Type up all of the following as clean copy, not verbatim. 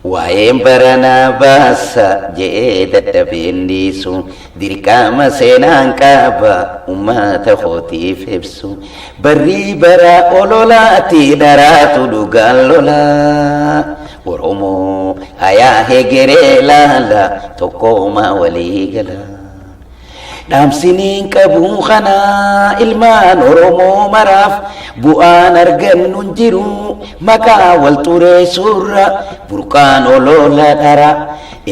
Waa'een baranaa baasa jedhee dadhabeen dhiisu dirqama seenaan qaba uummata kootiif ibsu barrii bara ololaati dharaatu dhugaan lolaa Oromoo hayaa hegeree laala tokkoomaa walii gala. Dhaamsiniin qabuu kanaa ilmaan Oromoo maraaf bu'aan argannu hin jiru maqaa wal xureessuurra burqaan olola dhara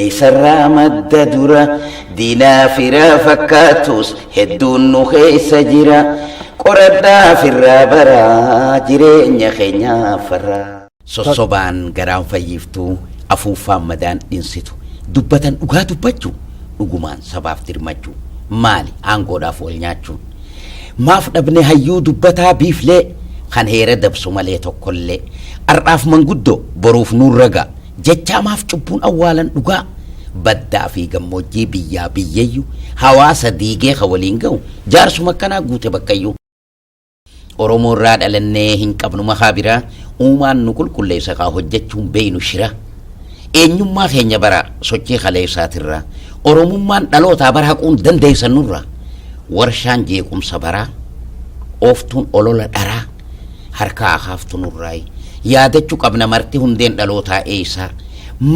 eessarraa madda dura diinaa fira fakkaatus hedduun nu keessa jira qoradhaa firraa baraa jireenya keenyaaf farraa. Sossobaan garaan fayyiftuu afuuffaan madaan dhinsitu dubbatan dhugaa dubbachuu dhugumaan sabaaf dirmachuu. Maali aangoodhaaf wal nyaachuun maaf dhabne hayyuu dubbataa biiflee kan heera dabsu malee tokkollee ardhaaf manguddoo boruuf nuun ragaa jechaa maaf cubbuun awwaalan dhugaa baddaa fi gammoojjii biyyaa biyyeeyyu hawaasa diigee ka waliin ga'u jaarsuma akkanaa guute bakkayyuu. Oromoo irraa dhalannee hin qabnu makaa biraa uumaan nu qulqulleessa kaa hojjechuun beeynu shira eenyummaa keenya bara sochii kaleessaatirraa Oromummaan dhalootaa bara haquun dandeessan nurra warshaan jeequmsa baraa ooftuun olola dharaa harkaa haaftu nurraa yaadachuu qabna marti hundeen dhalootaa eessaa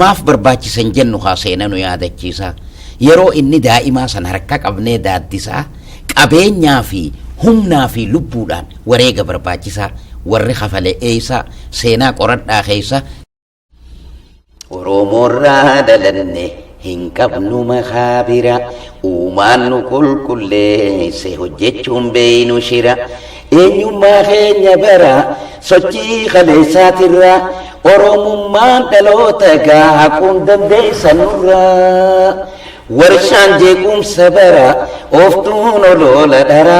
maaf barbaachisan jennu haa seena nu yaadachiisaa yeroo inni daa'imaa san harka qabnee daaddisaa qabeenyaa fi humnaa fi lubbuudhaan wareega barbaachisaa warri hafalee eessaa seenaa qoradhaa keessa. Oromoorraa dhalanne hin qabnu makaa bira uumaan nu qulqulleesse hojjechuun beeynu shira eenyummaa keenya bara sochii kaleessaatirraa oromummaan dhaloota gaa haquun dandeessan nurraa warshaan jeequmsa bara ooftuun olola dhara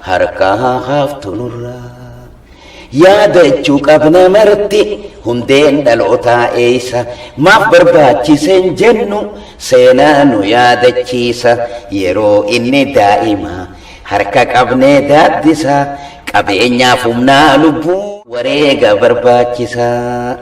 harkaa haaftu nurraa. Yaadachuu qabna marti hundeen dhalootaa eessa maaf barbaachisen jennu seenaa nu yaadachiisa yeroo inni daa'imaa harka qabnee daaddisaa qabeenyaaf humnaa lubbuu wareega barbaachisaa.